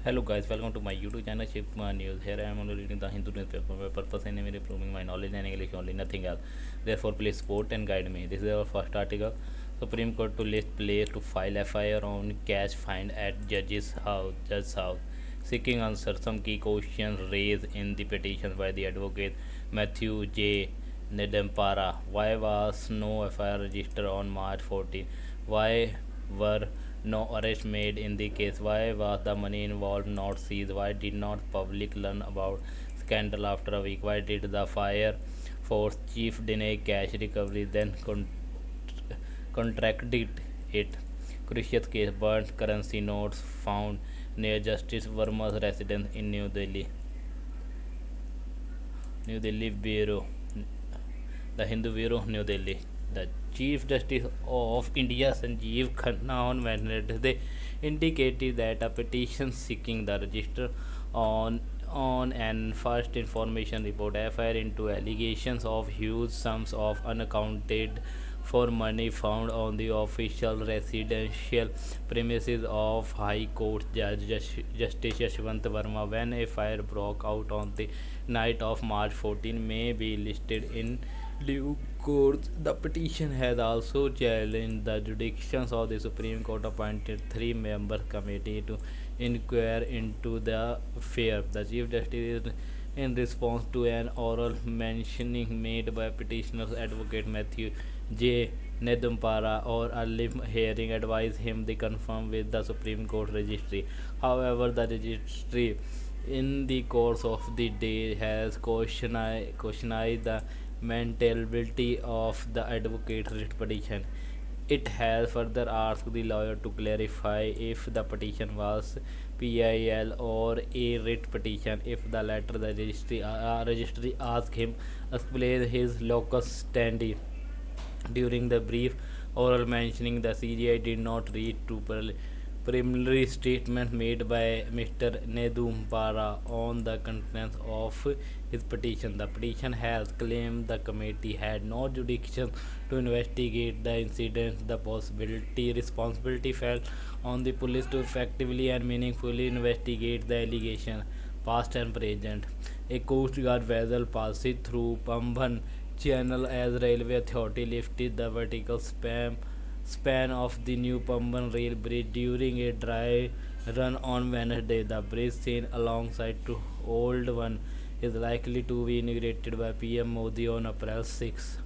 Hello guys, welcome to my YouTube channel Shipma News. Here I am only reading the Hindu newspaper. My purpose in improving my knowledge and English only, nothing else. Therefore, please support and guide me. This is our first article. Supreme Court to list place to file FIR on cash fine at Judge's house, seeking answer some key questions raised in the petition by the advocate Matthew J. Nedampara. Why was no FIR registered on March 14? Why were no arrest made in the case? Why was the money involved not seized? Why did not public learn about scandal after a week? Why did the fire force chief deny cash recovery then contradicted it? Crucial case: burnt currency notes found near Justice Verma's residence in New Delhi Bureau. The Hindu Bureau, New Delhi. The Chief Justice of India, Sanjeev Khanna, on Wednesday indicated that a petition seeking the register on an first information report FIR into allegations of huge sums of unaccounted for money found on the official residential premises of High Court Judge Justice Yashwant Verma when a fire broke out on the night of March 14 may be listed in due course. The petition has also challenged the jurisdictions of the Supreme Court appointed three-member committee to inquire into the affair. The Chief Justice, in response to an oral mentioning made by petitioner's advocate Matthew J. Nedumpara or a limb hearing, advised him to confirm with the Supreme Court registry. However, the registry in the course of the day has questioned the maintainability of the advocate's writ petition. It has further asked the lawyer to clarify if the petition was PIL or a writ petition. If the latter, the registry asked him explain his locus standi. During the brief oral mentioning, the CGI did not read to preliminary statement made by Mr. Nedumpara on the contents of his petition. The petition has claimed the committee had no jurisdiction to investigate the incident. The responsibility fell on the police to effectively and meaningfully investigate the allegation, past and present. A Coast Guard vessel passed through Pamban Channel as Railway Authority lifted the vertical span of the new Pamban rail bridge during a dry run on Wednesday. The bridge, seen alongside to old one, is likely to be inaugurated by PM Modi on April 6.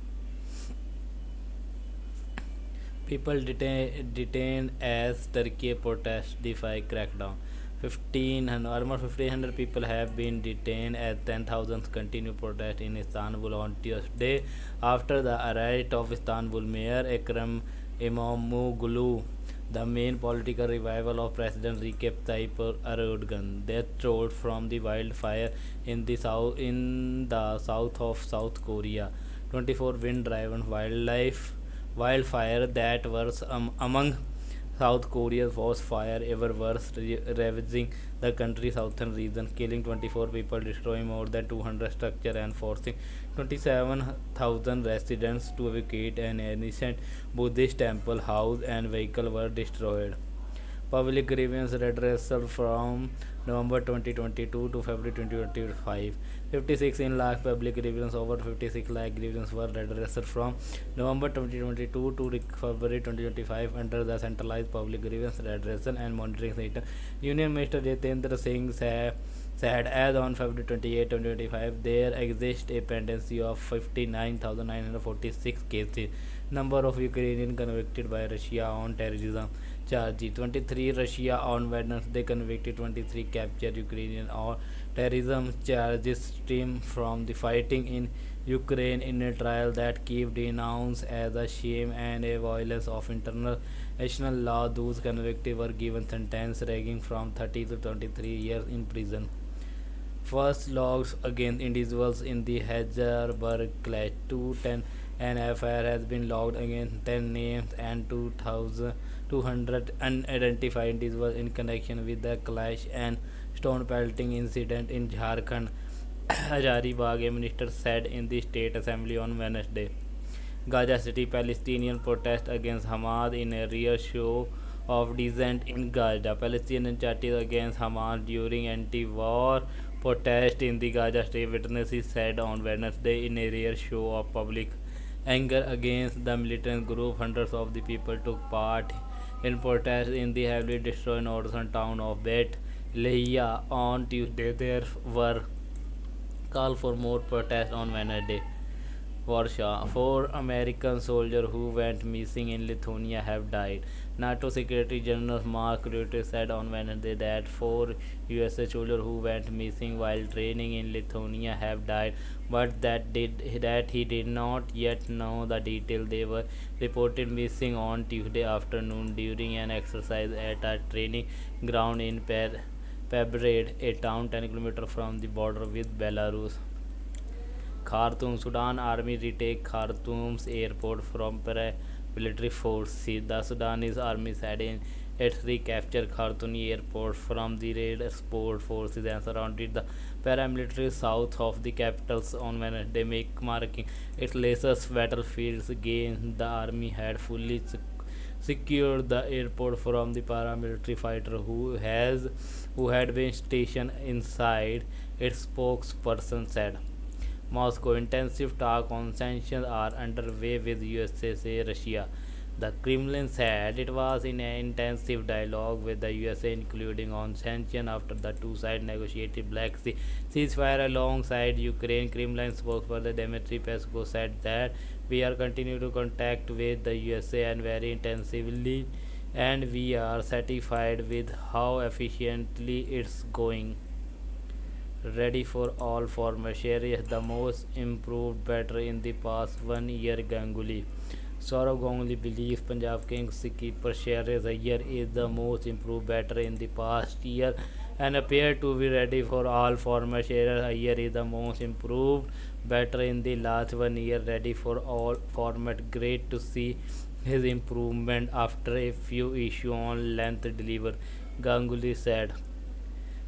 People detained as Turkey protests defy crackdown. 1500, almost 1500 people have been detained as 10,000 continue protest in Istanbul on Tuesday after the arrest of Istanbul Mayor Ekrem Imamoglu, the main political rival of President Recep Tayyip Erdogan. Death toll from the wildfire in the south of South Korea. 24 wind-driven wildfire that was among South Korea's worst fire ever was ravaging the country's southern region, killing 24 people, destroying more than 200 structures, and forcing 27,000 residents to evacuate. An ancient Buddhist temple, house, and vehicle were destroyed. Public grievance redressal from November 2022 to February 2025. 56 in lakh public grievance, over 56 lakh grievance were redressed from November 2022 to February 2025 under the centralized public grievance redressal and monitoring system. Union Minister Jitendra Singh said as on February 28, 2025, there exists a pendency of 59,946 cases. Number of Ukrainians convicted by Russia on terrorism charges: 23. Russia on Wednesday convicted 23 captured Ukrainian on terrorism charges stem from the fighting in Ukraine in a trial that Kiev denounced as a shame and a violation of international law. Those convicted were given sentences ranging from 30 to 23 years in prison. First logs against individuals in the Hajarberg clash. 210 an FIR has been logged against 10 names and 2,200 unidentified individuals in connection with the clash and stone pelting incident in Jharkhand. Hazaribagh, a minister said in the State Assembly on Wednesday. Gaza City Palestinian protest against Hamas in a rear show of dissent in Gaza. Palestinian charges against Hamas during anti-war protest in the Gaza Strip. Witnesses said on Wednesday in a rare show of public anger against the militant group. Hundreds of the people took part in protests in the heavily destroyed northern town of Bet Lehiah on Tuesday. There were calls for more protests on Wednesday. Warsaw. Four American soldiers who went missing in Lithuania have died. NATO Secretary General Mark Rutte said on Wednesday that four USA soldiers who went missing while training in Lithuania have died, but that he did not yet know the detail. They were reported missing on Tuesday afternoon during an exercise at a training ground in Belgrade, a town 10 kilometers from the border with Belarus. Khartoum, Sudan Army retake Khartoum's airport from paramilitary forces. The Sudanese army said in its recaptured Khartoum airport from the raid support forces and surrounded the paramilitary south of the capital on Wednesday, marking its latest battlefields gain. The army had fully secured the airport from the paramilitary fighter who had been stationed inside, its spokesperson said. Moscow intensive talks on sanctions are underway with USA, say Russia. The Kremlin said it was in an intensive dialogue with the USA, including on sanctions after the two sides negotiated Black Sea ceasefire alongside Ukraine. Kremlin spokesperson Dmitry Peskov said that we are continuing to contact with the USA and very intensively, and we are satisfied with how efficiently it's going. Ready for all format. Sherry is the most improved batter in the past 1 year. Ganguly. Saurav Ganguly believes Punjab Kings keeper Sherry Ayyar is the most improved batter in the past year and appear to be ready for all formats. Sherry Ayyar is the most improved batter in the last 1 year, ready for all format. Great to see his improvement after a few issues on length deliver. Ganguly said.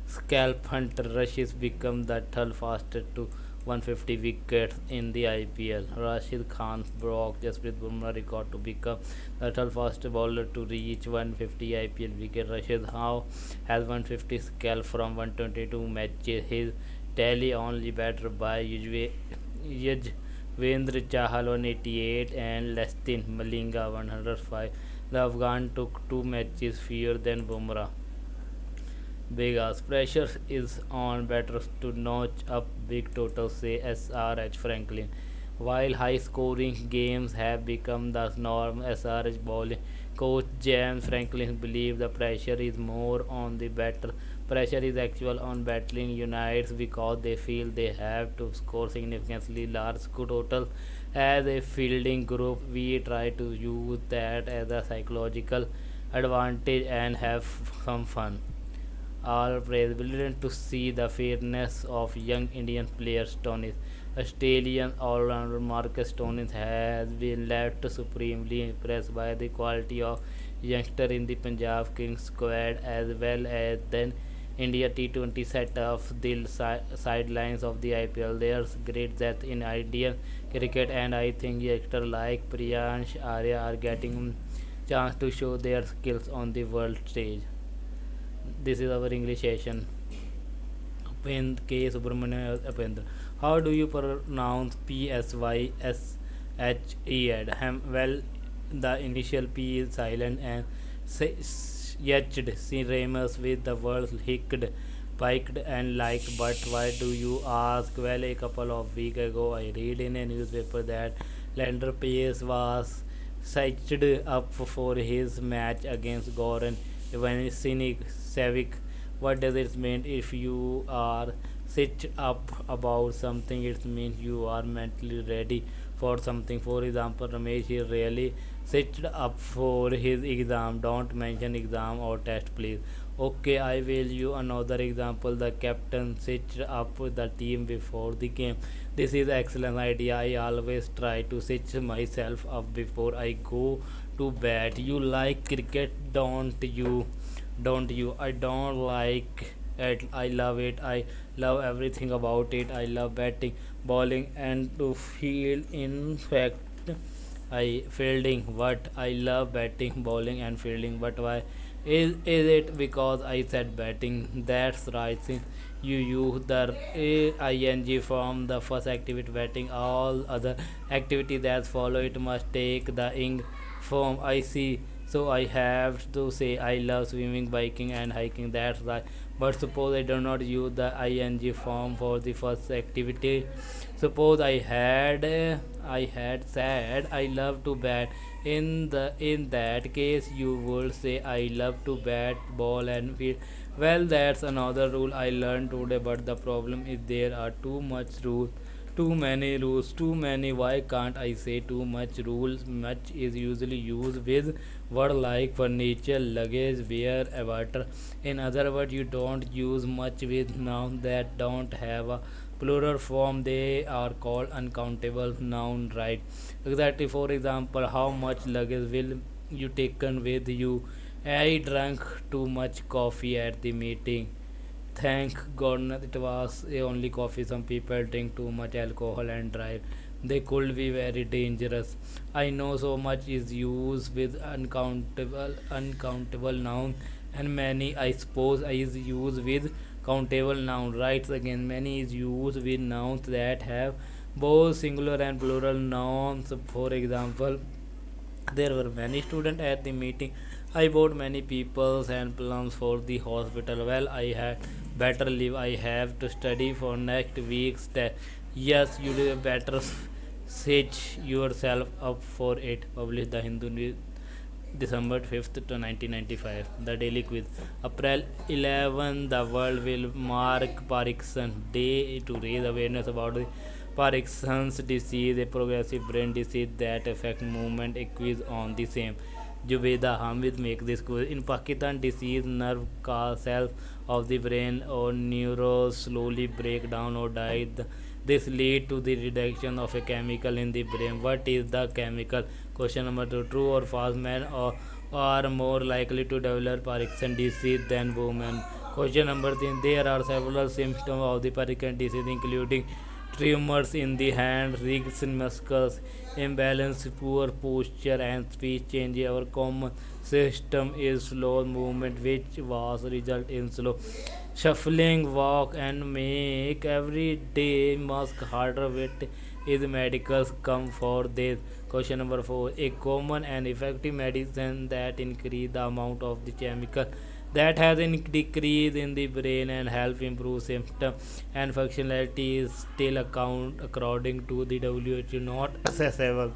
Scalp hunter Rashid become the third fastest to 150 wickets in the IPL. Rashid Khan broke Jasprit Bumrah record to become the third fastest bowler to reach 150 IPL wickets. Rashid now has 150 scalp from 122 matches. His tally only battered by Yuzvendra Chahal 188 and Lastin Malinga 105. The Afghan took two matches fewer than Bumrah. Vegas pressure is on batters to notch up big totals, say SRH Franklin. While high scoring games have become the norm, SRH bowling coach James Franklin believes the pressure is more on the batter. Pressure is actual on battling units because they feel they have to score significantly large totals. As a fielding group, we try to use that as a psychological advantage and have some fun. All praise. Brilliant to see the fairness of young Indian player Stonis. Australian all-rounder Marcus Stonis has been left supremely impressed by the quality of youngster in the Punjab Kings squad as well as then India T20 set of the sidelines of the IPL. There's great depth in Indian cricket, and I think youngsters like Priyansh Arya are getting chance to show their skills on the world stage. This is our English session. K. Subramania Upendra. How do you pronounce Psyshed? Well, the initial P is silent and yetched. Ramus with the words hicked, piked, and like. But why do you ask? Well, a couple of weeks ago, I read in a newspaper that Lander Pace was psyched up for his match against Goran Ivanisevic. What does it mean? If you are sit up about something, it means you are mentally ready for something. For example, Ramesh is really sit up for his exam. Don't mention exam or test, please. Okay, I will you another example. The captain sits up the team before the game. This is excellent idea. I always try to sit myself up before I go to bed. You like cricket, don't you? Don't you? I don't like it. I love it. I love everything about it. I love batting, bowling, and to field. In fact, I fielding. What? I love batting, bowling, and fielding. But why? Is it because I said batting? That's right. Since you use the ing from the first activity batting, all other activity that follow it must take the ing form. I see. So I have to say I love swimming, biking, and hiking. That's right. But suppose I do not use the ing form for the first activity. Suppose I had said I love to bat. In that case, you would say I love to bat, ball, and field. Well, that's another rule I learned today. But the problem is there are too many rules, too many. Why can't I say too much rules? Much is usually used with word like furniture, luggage, wear, water. In other words, you don't use much with nouns that don't have a plural form. They are called uncountable noun, right? Exactly. For example, how much luggage will you taken with you? I drank too much coffee at the meeting. Thank goodness it was only coffee. Some people drink too much alcohol and drive. They could be very dangerous. I know so much is used with uncountable noun, and many I suppose is used with countable noun. Right again, many is used with nouns that have both singular and plural nouns. For example, there were many students at the meeting. I bought many peoples and plums for the hospital. Well, I had better leave. I have to study for next week's test. Yes, you do better set yourself up for it. Published the Hindu News, December 5th to 1995. The daily quiz. April 11, the world will mark Parkinson's Day to raise awareness about the Parkinson's disease, a progressive brain disease that affects movement. A quiz on the same. Jubeda Hamid make this quiz. In Pakistan, disease nerve cells of the brain or neurons slowly break down or die. This lead to the reduction of a chemical in the brain. What is the chemical? Question number 2. True or false? Men are more likely to develop Parkinson's disease than women. Question number 3. There are several symptoms of the Parkinson's disease, including tremors in the hand, rigid muscles, imbalance, poor posture, and speech change. Our common system is slow movement, which was result in slow shuffling walk and make every day much harder. With is medical come for this. Question number 4. A common and effective medicine that increase the amount of the chemical that has a decrease in the brain and help improve symptom and functionality is still account according to the WHO not accessible,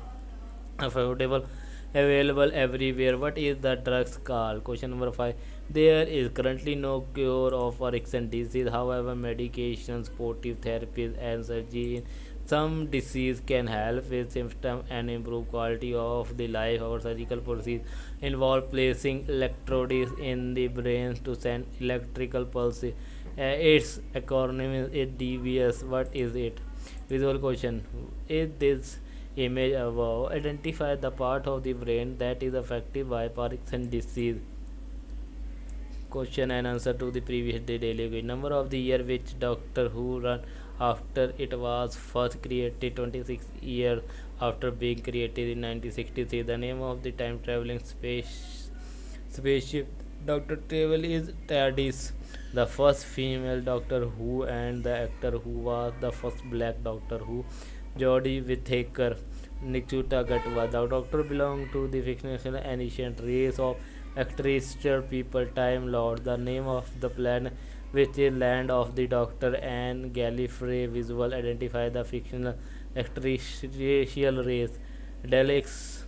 affordable, available everywhere. What is the drugs called? Question number 5. There is currently no cure of Parkinson's disease. However, medication, supportive therapies, and surgery in some disease can help with symptoms and improve quality of the life. Our surgical procedure involve placing electrodes in the brain to send electrical pulses. Its acronym is DBS. What is it? Visual question. Is this image above identify the part of the brain that is affected by Parkinson's disease? Question and answer to the previous day daily quiz. Number of the year which Doctor Who run after it was first created, 26 years after being created in 1963. The name of the time traveling spaceship Doctor Travel is TARDIS. The first female Doctor Who and the actor who was the first black Doctor Who, Jodie Whittaker. Nikita Gatwa. The Doctor belonged to the fictional ancient race of extraterrestrial people, Time Lord. The name of the planet which is land of the Doctor and Gallifrey. Visual identify the fictional extraterrestrial race, Daleks.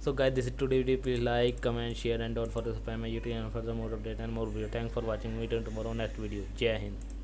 So guys, this is today video. Please like, comment, share, and don't forget to subscribe my YouTube channel for the more update and more video. Thanks for watching. Meet you tomorrow next video. Jai Hind.